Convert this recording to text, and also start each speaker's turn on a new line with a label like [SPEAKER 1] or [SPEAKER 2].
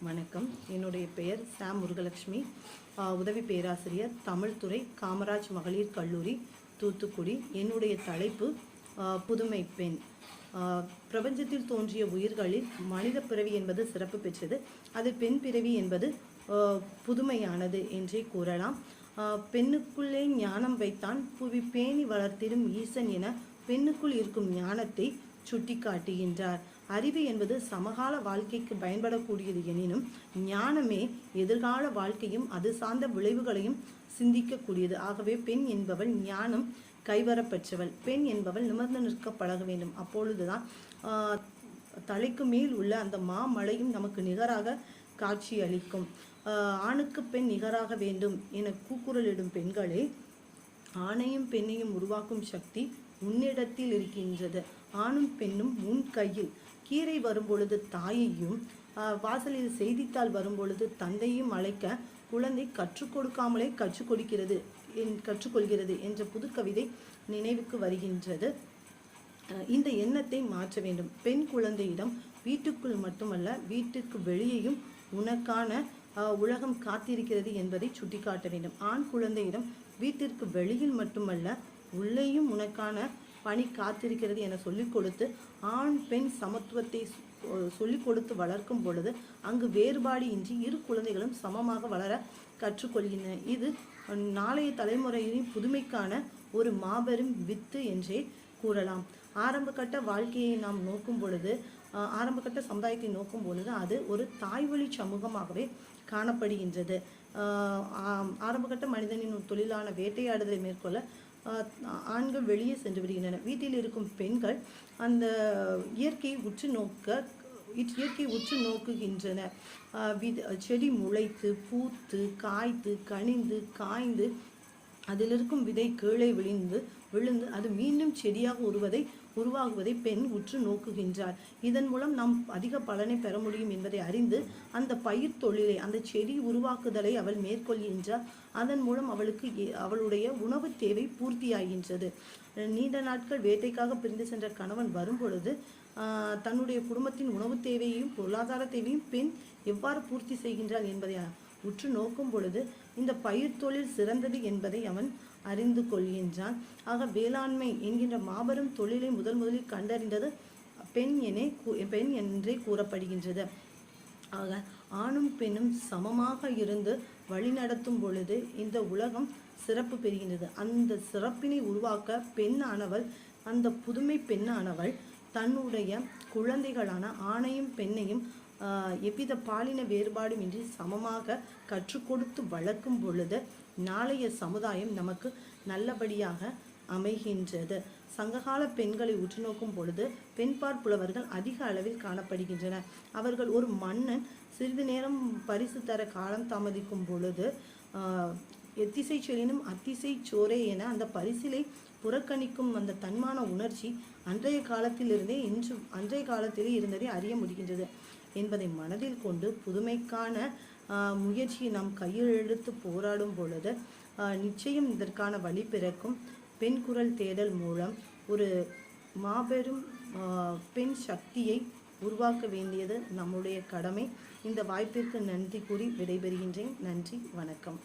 [SPEAKER 1] வணக்கம். என்னுடைய பெயர் சாம் முருகலட்சுமி, உதவி பேராசிரியர், தமிழ் துறை, காமராஜ் மகளிர் கல்லூரி, தூத்துக்குடி. என்னுடைய தலைப்பு புதுமை பெண். பிரபஞ்சத்தில் தோன்றிய உயிர்களில் மனித பிறவி என்பது சிறப்பு பெற்றது. அது பெண் பிறவி என்பது புதுமையானது என்றே கூறலாம். பெண்ணுக்குள்ளே ஞானம் வைத்தான் புவி பேணி வளர்த்திடும் ஈசன் என பெண்ணுக்குள் இருக்கும் ஞானத்தை சுட்டி காட்டுகின்றார். அறிவு என்பது சமகால வாழ்க்கைக்கு பயன்படக்கூடியது எனினும் ஞானமே எதிர்கால வாழ்க்கையும் அது சார்ந்த விளைவுகளையும் சிந்திக்கக்கூடியது. ஆகவே பெண் என்பவள் ஞானம் கைவரப்பெற்றவள். பெண் என்பவள் நிமிர்ந்து நிற்க பழக வேண்டும். அப்பொழுதுதான் தலைக்கு மேல் உள்ள அந்த மாமலையும் நமக்கு நிகராக காட்சி அளிக்கும். ஆணுக்கு பெண் நிகராக வேண்டும் என கூக்குரலிடும் பெண்களே, ஆணையும் பெண்ணையும் உருவாக்கும் சக்தி உன்னிடத்தில் இருக்கின்றது. ஆணும் பெண்ணும் உன் கையில். கீரை வரும்பொழுது தாயையும், வாசலில் செய்தித்தாள் வரும்பொழுது தந்தையும் அழைக்க குழந்தை கற்றுக் கொடுக்காமலே கற்றுக்கொள்கிறது என்ற புது கவிதை நினைவுக்கு வருகின்றது. இந்த எண்ணத்தை மாற்ற வேண்டும். பெண் குழந்தையிடம் வீட்டுக்குள் மட்டுமல்ல, வீட்டுக்கு வெளியேயும் உனக்கான உலகம் காத்திருக்கிறது என்பதை சுட்டிக்காட்ட வேண்டும். ஆண் குழந்தையிடம் வீட்டிற்கு வெளியில் மட்டுமல்ல, உள்ளேயும் உனக்கான பணி காத்திருக்கிறது என சொல்லிக் கொடுத்து ஆண் பெண் சமத்துவத்தை சொல்லிக் கொடுத்து வளர்க்கும் பொழுது அங்கு வேறுபாடு இன்றி இரு குழந்தைகளும் சமமாக வளர கற்றுக்கொள்கின்றன. இது நாளைய தலைமுறையின் புதுமைக்கான ஒரு மாபெரும் வித்து என்றே கூறலாம். ஆரம்பகட்ட வாழ்க்கையை நாம் நோக்கும் பொழுது, ஆரம்பகட்ட சமுதாயத்தை நோக்கும் பொழுது அது ஒரு தாய்வழி சமூகமாகவே காணப்படுகின்றது. ஆரம்பகட்ட மனிதனின் தொழிலான வேட்டையாடுதலை மேற்கொள்ள ஆண்கள் வெளியே சென்று விடுகின்றனர். வீட்டில் இருக்கும் பெண்கள் அந்த இயற்கையை உற்று நோக்குகின்றனர். செடி முளைத்து பூத்து காய்த்து கனிந்து காய்ந்து அதில் இருக்கும் விதை கீழே விழுந்து அது மீண்டும் செடியாக உருவாகுவதை பெண் உற்று நோக்குகின்றார். இதன் மூலம் நாம் அதிக பலனை பெற முடியும் என்பதை அறிந்து அந்த பயிர் தொழிலை, அந்த செடி உருவாக்குதலை அவள் மேற்கொள்கின்றார். அதன் மூலம் அவளுடைய உணவு தேவை பூர்த்தியாகின்றது. நீண்ட நாட்கள் வேட்டைக்காக பிரிந்து சென்ற கணவன் வரும்பொழுது தன்னுடைய குடும்பத்தின் உணவு தேவையையும் பொருளாதார தேவையும் பெண் எவ்வாறு பூர்த்தி செய்கின்றாள் என்பதை உற்று நோக்கும் பொழுது இந்த பயிர் தொழில் சிறந்தது என்பதை அவன் அறிந்து கொள்கின்றான். ஆக வேளாண்மை என்கின்ற மாபெரும் தொழிலை முதலில் கண்டறிந்தது பெண் என்றே கூறப்படுகின்றது. ஆக ஆணும் பெண்ணும் சமமாக இருந்து வழிநடத்தும் பொழுது இந்த உலகம் சிறப்பு பெறுகின்றது. அந்த சிறப்பினை உருவாக்க பெண்ணானவள், அந்த புதுமை பெண்ணானவள் தன்னுடைய குழந்தைகளான ஆணையும் பெண்ணையும் எவ்வித பாலின வேறுபாடும் இன்றி சமமாக கற்றுக் கொடுத்து வளர்க்கும் பொழுது நாளைய சமுதாயம் நமக்கு நல்லபடியாக அமைகின்றது. சங்ககால பெண்களை உற்று நோக்கும் பொழுது பெண்பார் புலவர்கள் அதிக அளவில் காணப்படுகின்றனர். அவர்கள் ஒரு மன்னன் சிறிது நேரம் பரிசு தர காலம் தாமதிக்கும் பொழுது எத்திசை செலினும் அத்திசை சோரே என அந்த பரிசிலை புறக்கணிக்கும் அந்த தன்மான உணர்ச்சி அன்றைய காலத்திலே இருந்ததை அறிய முடிகின்றது என்பதை மனதில் கொண்டு புதுமைக்கான முயற்சியை நாம் கையில் எடுத்து போராடும் பொழுது நிச்சயம் இதற்கான வழி பிறக்கும். பெண் குரல் தேடல் மூலம் ஒரு மாபெரும் பெண் சக்தியை உருவாக்க வேண்டியது நம்முடைய கடமை. இந்த வாய்ப்பிற்கு நன்றி கூறி விடைபெறுகின்றேன். நன்றி, வணக்கம்.